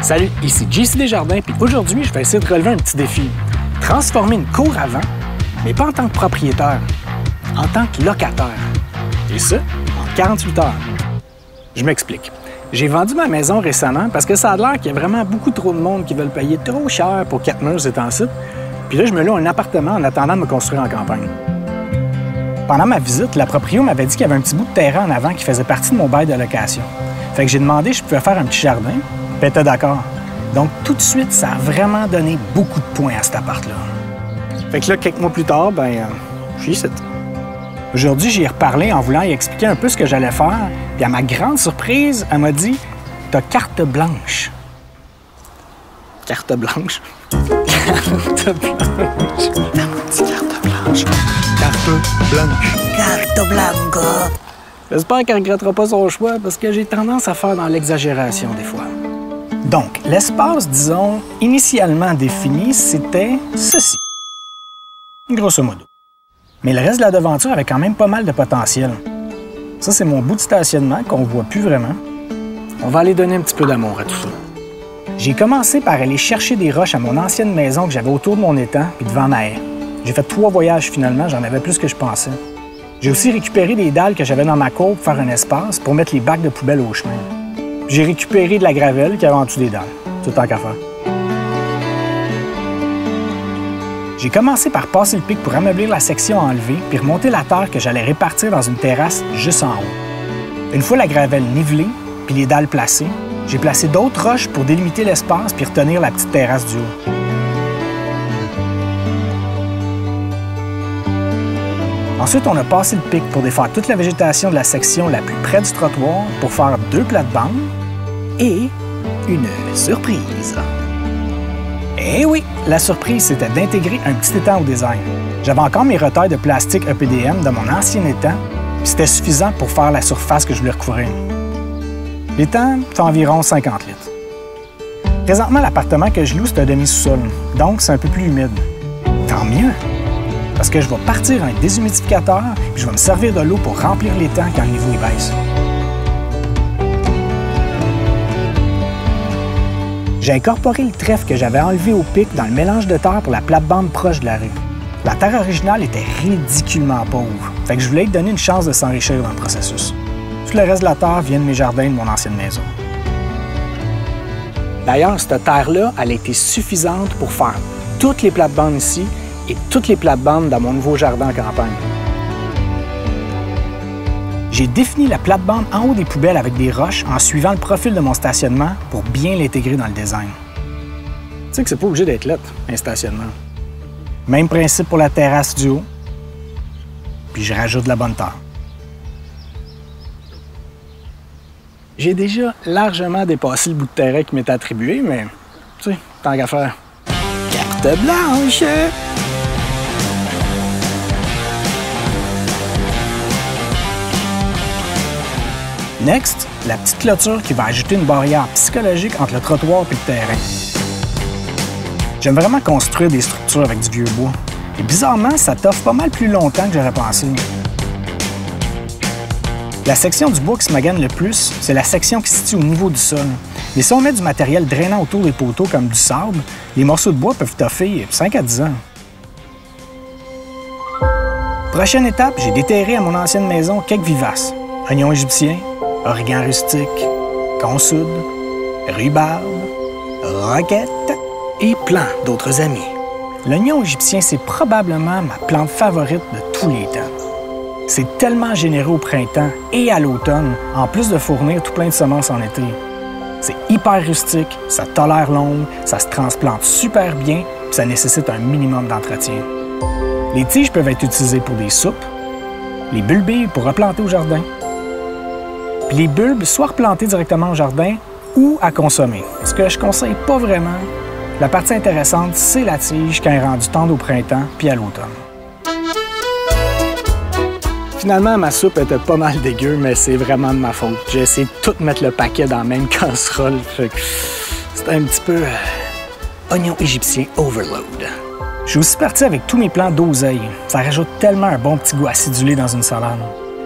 Salut, ici JC Desjardins, puis aujourd'hui, je vais essayer de relever un petit défi. Transformer une cour à vent, mais pas en tant que propriétaire, en tant que locataire. Et ça, en 48 heures. Je m'explique. J'ai vendu ma maison récemment parce que ça a l'air qu'il y a vraiment beaucoup trop de monde qui veulent payer trop cher pour 4 murs et temps-ci. Puis là, je me loue un appartement en attendant de me construire en campagne. Pendant ma visite, la proprio m'avait dit qu'il y avait un petit bout de terrain en avant qui faisait partie de mon bail de location. Fait que j'ai demandé si je pouvais faire un petit jardin, puis elle était d'accord. Donc, tout de suite, ça a vraiment donné beaucoup de points à cet appart-là. Fait que là, quelques mois plus tard, je suis ici. Aujourd'hui, j'y ai reparlé en voulant y expliquer un peu ce que j'allais faire, puis à ma grande surprise, elle m'a dit « T'as carte blanche. » Carte blanche? Carte blanche. T'as mon petit carte blanche. Carte blanche. Carte blanche. J'espère qu'elle ne regrettera pas son choix parce que j'ai tendance à faire dans l'exagération des fois. Donc, l'espace, disons, initialement défini, c'était ceci. Grosso modo. Mais le reste de la devanture avait quand même pas mal de potentiel. Ça, c'est mon bout de stationnement qu'on voit plus vraiment. On va aller donner un petit peu d'amour à tout ça. J'ai commencé par aller chercher des roches à mon ancienne maison que j'avais autour de mon étang puis devant ma haie. J'ai fait 3 voyages finalement, j'en avais plus que je pensais. J'ai aussi récupéré des dalles que j'avais dans ma cour pour faire un espace pour mettre les bacs de poubelle au chemin. J'ai récupéré de la gravelle qu'il y avait en dessous des dalles, tout tant qu'à faire. J'ai commencé par passer le pic pour ameublir la section enlevée puis remonter la terre que j'allais répartir dans une terrasse juste en haut. Une fois la gravelle nivelée puis les dalles placées, j'ai placé d'autres roches pour délimiter l'espace puis retenir la petite terrasse du haut. Ensuite, on a passé le pic pour défaire toute la végétation de la section la plus près du trottoir pour faire 2 plates-bandes et une surprise. Eh oui, la surprise, c'était d'intégrer un petit étang au design. J'avais encore mes retailles de plastique EPDM dans mon ancien étang, puis c'était suffisant pour faire la surface que je voulais recouvrir. L'étang fait environ 50 litres. Présentement, l'appartement que je loue, c'est un demi-sous-sol, donc c'est un peu plus humide. Tant mieux, parce que je vais partir un déshumidificateur puis je vais me servir de l'eau pour remplir l'étang quand le niveau y baisse. J'ai incorporé le trèfle que j'avais enlevé au pic dans le mélange de terre pour la plate-bande proche de la rue. La terre originale était ridiculement pauvre, fait que je voulais lui donner une chance de s'enrichir dans le processus. Tout le reste de la terre vient de mes jardins de mon ancienne maison. D'ailleurs, cette terre-là, elle a été suffisante pour faire toutes les plates-bandes ici et toutes les plates-bandes dans mon nouveau jardin en campagne. J'ai défini la plate-bande en haut des poubelles avec des roches en suivant le profil de mon stationnement pour bien l'intégrer dans le design. Tu sais que c'est pas obligé d'être lettre, un stationnement. Même principe pour la terrasse du haut, puis je rajoute de la bonne terre. J'ai déjà largement dépassé le bout de terrain qui m'était attribué, mais tu sais, tant qu'à faire. Carte blanche! Next, la petite clôture qui va ajouter une barrière psychologique entre le trottoir et le terrain. J'aime vraiment construire des structures avec du vieux bois. Et bizarrement, ça t'offre pas mal plus longtemps que j'aurais pensé. La section du bois qui se magane le plus, c'est la section qui se situe au niveau du sol. Mais si on met du matériel drainant autour des poteaux comme du sable, les morceaux de bois peuvent toffer 5 à 10 ans. Prochaine étape, j'ai déterré à mon ancienne maison quelques vivaces. Oignons égyptiens, origan rustique, consoude, rhubarbe, roquette et plein d'autres amis. L'oignon égyptien, c'est probablement ma plante favorite de tous les temps. C'est tellement généreux au printemps et à l'automne, en plus de fournir tout plein de semences en été. C'est hyper rustique, ça tolère l'ombre, ça se transplante super bien, puis ça nécessite un minimum d'entretien. Les tiges peuvent être utilisées pour des soupes, les bulbes pour replanter au jardin, puis les bulbes soit replantés directement au jardin ou à consommer. Ce que je conseille pas vraiment. La partie intéressante, c'est la tige quand elle est rendue tendre au printemps puis à l'automne. Finalement, ma soupe était pas mal dégueu, mais c'est vraiment de ma faute. J'ai essayé de tout mettre le paquet dans la même casserole. C'était un petit peu oignon égyptien overload. Je suis aussi parti avec tous mes plants d'oseille. Ça rajoute tellement un bon petit goût acidulé dans une salade.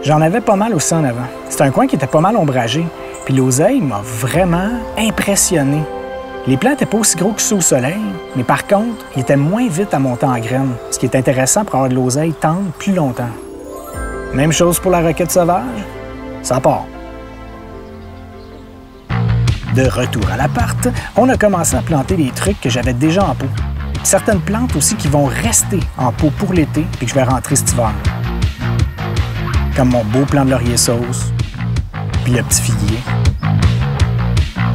J'en avais pas mal aussi en avant. C'était un coin qui était pas mal ombragé, puis l'oseille m'a vraiment impressionné. Les plants n'étaient pas aussi gros que ceux au soleil, mais par contre, ils étaient moins vite à monter en graines, ce qui est intéressant pour avoir de l'oseille tendre plus longtemps. Même chose pour la roquette sauvage, ça part. De retour à l'appart, on a commencé à planter des trucs que j'avais déjà en pot. Certaines plantes aussi qui vont rester en pot pour l'été et que je vais rentrer cet hiver. Comme mon beau plant de laurier sauce, puis le petit figuier.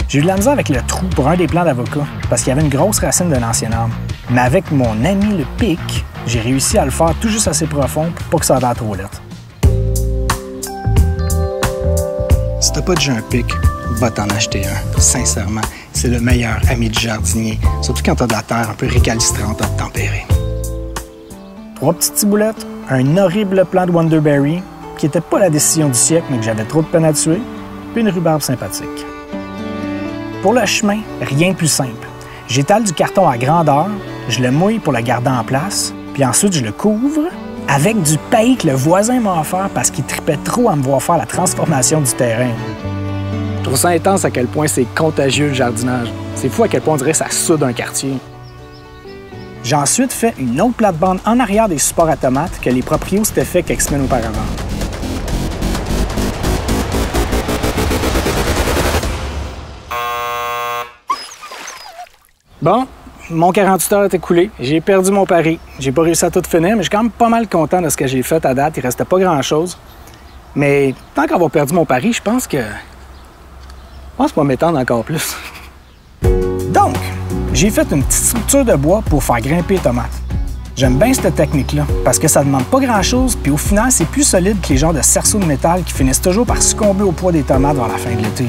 J'ai eu de la misère avec le trou pour un des plants d'avocat parce qu'il y avait une grosse racine d'un ancien arbre. Mais avec mon ami le pic, j'ai réussi à le faire tout juste assez profond pour pas que ça aille trop lettre. Si t'as pas déjà un pic, va t'en acheter un. Sincèrement, c'est le meilleur ami du jardinier, surtout quand t'as de la terre un peu récalcitrante à te tempérer. 3 petites ciboulettes, un horrible plant de Wonderberry, qui était pas la décision du siècle, mais que j'avais trop de peine à tuer, puis une rhubarbe sympathique. Pour le chemin, rien de plus simple. J'étale du carton à grandeur, je le mouille pour le garder en place, puis ensuite je le couvre avec du paille que le voisin m'a offert parce qu'il tripait trop à me voir faire la transformation du terrain. Je trouve ça intense à quel point c'est contagieux le jardinage. C'est fou à quel point on dirait que ça soude un quartier. J'ai ensuite fait une autre plate-bande en arrière des supports à tomates que les proprios s'étaient fait quelques semaines auparavant. Bon, mon 48 heures est écoulé. J'ai perdu mon pari. J'ai pas réussi à tout finir, mais je suis quand même pas mal content de ce que j'ai fait à date. Il restait pas grand-chose. Mais tant qu'avoir perdu mon pari, je pense que... Je pense pas m'étendre encore plus. Donc, j'ai fait une petite structure de bois pour faire grimper les tomates. J'aime bien cette technique-là, parce que ça demande pas grand-chose, puis au final, c'est plus solide que les genres de cerceaux de métal qui finissent toujours par succomber au poids des tomates vers la fin de l'été.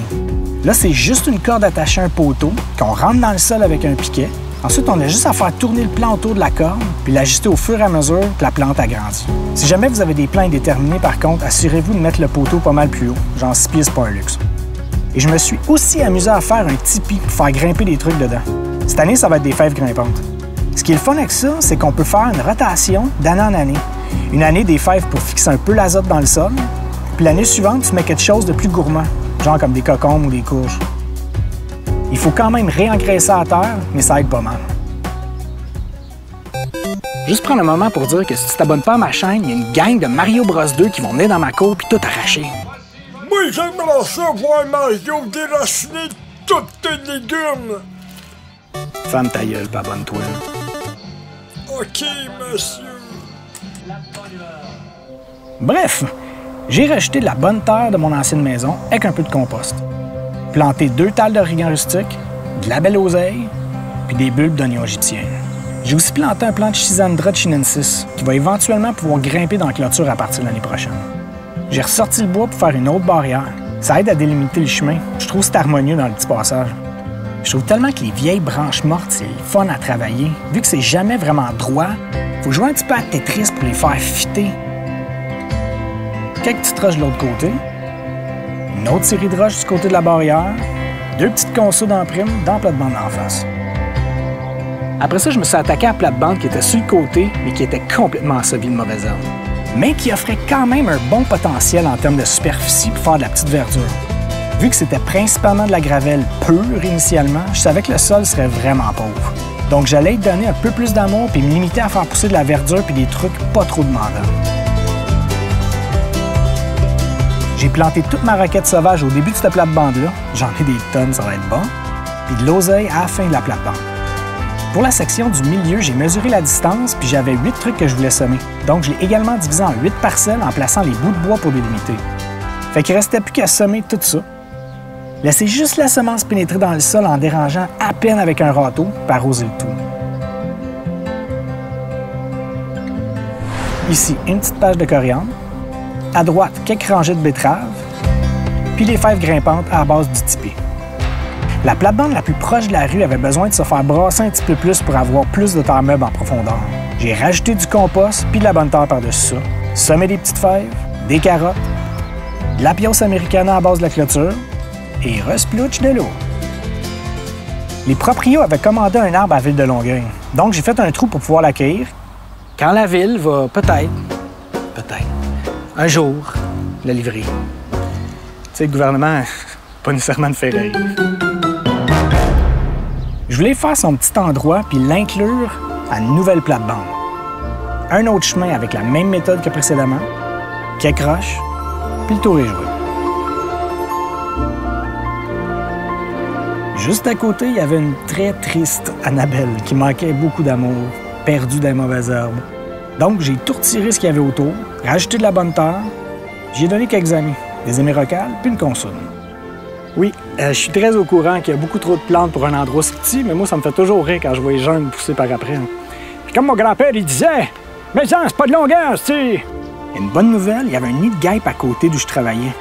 Là, c'est juste une corde attachée à un poteau qu'on rentre dans le sol avec un piquet. Ensuite, on a juste à faire tourner le plant autour de la corde puis l'ajuster au fur et à mesure que la plante agrandit. Si jamais vous avez des plants indéterminés, par contre, assurez-vous de mettre le poteau pas mal plus haut. Genre 6 pieds, c'est pas un luxe. Et je me suis aussi amusé à faire un tipi pour faire grimper des trucs dedans. Cette année, ça va être des fèves grimpantes. Ce qui est le fun avec ça, c'est qu'on peut faire une rotation d'année en année. Une année, des fèves pour fixer un peu l'azote dans le sol, puis l'année suivante, tu mets quelque chose de plus gourmand, genre comme des cocombes ou des courges. Il faut quand même réengraisser à terre, mais ça aide pas mal. Juste prendre un moment pour dire que si tu t'abonnes pas à ma chaîne, il y a une gang de Mario Bros 2 qui vont venir dans ma cour puis tout arracher. Moi, j'aimerais ça voir Mario déraciner tous tes légumes. Ferme ta gueule, pas abonne-toi. OK, monsieur. Bref, j'ai rajouté de la bonne terre de mon ancienne maison avec un peu de compost. Planté 2 talles d'origan rustique, de la belle oseille, puis des bulbes d'oignons égyptiens. J'ai aussi planté un plant de Schisandra chinensis qui va éventuellement pouvoir grimper dans la clôture à partir de l'année prochaine. J'ai ressorti le bois pour faire une autre barrière. Ça aide à délimiter le chemin. Je trouve que c'est harmonieux dans le petit passage. Je trouve tellement que les vieilles branches mortes, c'est fun à travailler. Vu que c'est jamais vraiment droit, faut jouer un petit peu à Tetris pour les faire fitter. Quelques petites roches de l'autre côté. Une autre série de roches du côté de la barrière. 2 petites consos d'emprime dans la plate-bande en face. Après ça, je me suis attaqué à la plate-bande qui était sur le côté, mais qui était complètement ensevelie de mauvaises herbes. Mais qui offrait quand même un bon potentiel en termes de superficie pour faire de la petite verdure. Vu que c'était principalement de la gravelle pure initialement, je savais que le sol serait vraiment pauvre. Donc j'allais y donner un peu plus d'amour puis me limiter à faire pousser de la verdure puis des trucs pas trop demandants. J'ai planté toute ma roquette sauvage au début de cette plate-bande-là. J'en ai des tonnes, ça va être bon. Puis de l'oseille à la fin de la plate-bande. Pour la section du milieu, j'ai mesuré la distance puis j'avais 8 trucs que je voulais semer. Donc je l'ai également divisé en 8 parcelles en plaçant les bouts de bois pour délimiter. Fait qu'il restait plus qu'à semer tout ça. Laissez juste la semence pénétrer dans le sol en dérangeant à peine avec un râteau pour arroser le tout. Ici, une petite page de coriandre. À droite, quelques rangées de betteraves. Puis les fèves grimpantes à la base du tipi. La plate-bande la plus proche de la rue avait besoin de se faire brasser un petit peu plus pour avoir plus de terre meuble en profondeur. J'ai rajouté du compost puis de la bonne terre par-dessus ça. Semé des petites fèves, des carottes, de la pios americana à base de la clôture et resplouche de l'eau. Les proprios avaient commandé un arbre à la ville de Longueuil. Donc j'ai fait un trou pour pouvoir l'accueillir. Quand la ville va peut-être, un jour, la livrer. Tu sais, le gouvernement, pas nécessairement de faire rire. Je voulais faire son petit endroit puis l'inclure à une nouvelle plate-bande. Un autre chemin avec la même méthode que précédemment, qui accroche, puis le tour est joué. Juste à côté, il y avait une très triste Annabelle qui manquait beaucoup d'amour, perdue dans les mauvaises herbes. Donc, j'ai tout retiré ce qu'il y avait autour, rajouté de la bonne terre, j'ai donné quelques amis, des émerocales, puis une console. Oui, je suis très au courant qu'il y a beaucoup trop de plantes pour un endroit aussi petit, mais moi, ça me fait toujours rire quand je vois les jeunes pousser par après. Puis comme mon grand-père, il disait, « Mais ça, c'est pas de longueur, tu sais! » Une bonne nouvelle, il y avait un nid de guêpes à côté d'où je travaillais.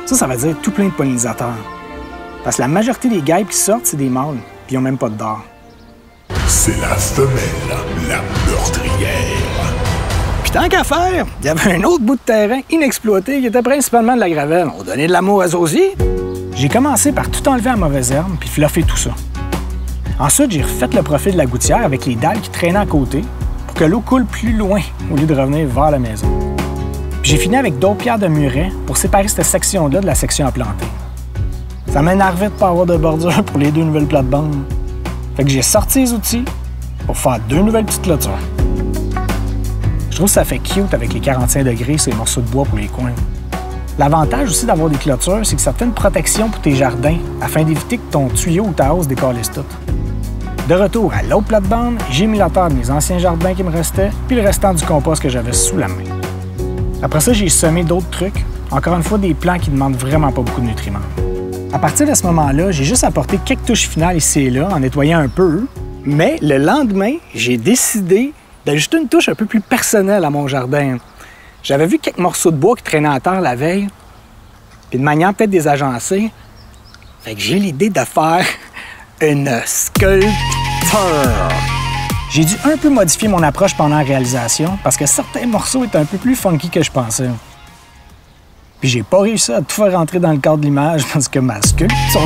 Ça veut dire tout plein de pollinisateurs. Parce que la majorité des guêpes qui sortent, c'est des mâles, puis ils n'ont même pas de dard. C'est la femelle, la meurtrière. Puis tant qu'à faire, il y avait un autre bout de terrain inexploité qui était principalement de la gravelle. On donnait de l'amour à Zosie. J'ai commencé par tout enlever à mauvaise herbe puis fluffer tout ça. Ensuite, j'ai refait le profil de la gouttière avec les dalles qui traînaient à côté pour que l'eau coule plus loin au lieu de revenir vers la maison. Puis j'ai fini avec d'autres pierres de muret pour séparer cette section-là de la section à planter. Ça m'énervait de ne pas avoir de bordure pour les deux nouvelles plates-bandes. Fait que j'ai sorti les outils pour faire deux nouvelles petites clôtures. Je trouve que ça fait cute avec les 45 degrés sur les morceaux de bois pour les coins. L'avantage aussi d'avoir des clôtures, c'est que ça fait une protection pour tes jardins afin d'éviter que ton tuyau ou ta hausse décalisse tout. De retour à l'autre plate-bande, j'ai mis la terre de mes anciens jardins qui me restaient, puis le restant du compost que j'avais sous la main. Après ça, j'ai semé d'autres trucs, encore une fois des plants qui ne demandent vraiment pas beaucoup de nutriments. À partir de ce moment-là, j'ai juste apporté quelques touches finales ici et là en nettoyant un peu, mais le lendemain, j'ai décidé d'ajouter une touche un peu plus personnelle à mon jardin. J'avais vu quelques morceaux de bois qui traînaient à terre la veille, puis de manière peut-être désagencée, fait que j'ai l'idée de faire une sculpture. J'ai dû un peu modifier mon approche pendant la réalisation parce que certains morceaux étaient un peu plus funky que je pensais. Puis j'ai pas réussi à tout faire rentrer dans le cadre de l'image parce que ma sculpture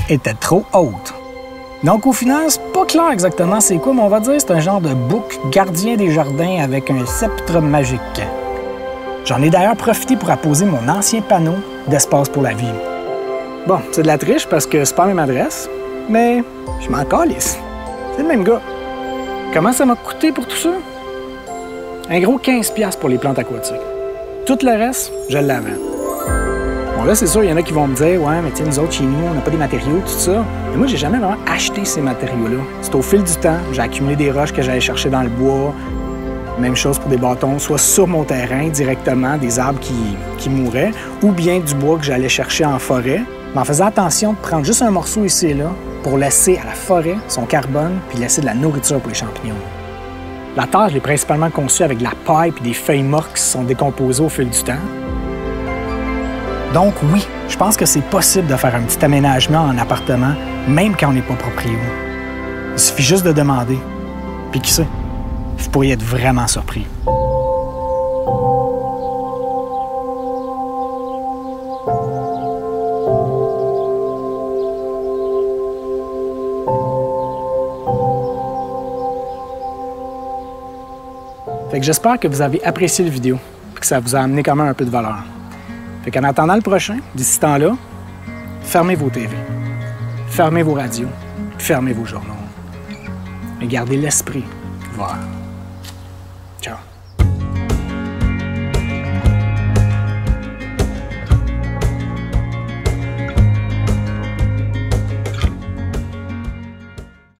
était trop haute. Donc au final, c'est pas clair exactement c'est quoi, mais on va dire que c'est un genre de bouc gardien des jardins avec un sceptre magique. J'en ai d'ailleurs profité pour apposer mon ancien panneau d'espace pour la vie. Bon, c'est de la triche parce que c'est pas la même adresse, mais je m'en calisse. C'est le même gars. Comment ça m'a coûté pour tout ça? Un gros 15$ pour les plantes aquatiques. Tout le reste, je l'avais. Bon, là, c'est sûr, il y en a qui vont me dire « Ouais, mais tiens, nous autres, chez nous, on n'a pas des matériaux, tout ça. » Mais moi, j'ai jamais vraiment acheté ces matériaux-là. C'est au fil du temps, j'ai accumulé des roches que j'allais chercher dans le bois. Même chose pour des bâtons, soit sur mon terrain directement, des arbres qui mouraient, ou bien du bois que j'allais chercher en forêt. Mais en faisant attention de prendre juste un morceau ici et là pour laisser à la forêt son carbone puis laisser de la nourriture pour les champignons. La terre, je l'ai principalement conçue avec de la paille et des feuilles mortes qui se sont décomposées au fil du temps. Donc oui, je pense que c'est possible de faire un petit aménagement en appartement, même quand on n'est pas propriétaire. Il suffit juste de demander. Puis qui sait, vous pourriez être vraiment surpris. Fait que j'espère que vous avez apprécié la vidéo et que ça vous a amené quand même un peu de valeur. Fait qu'en attendant le prochain, d'ici ce temps-là, fermez vos TV, fermez vos radios, fermez vos journaux. Et gardez l'esprit ouvert. Ciao.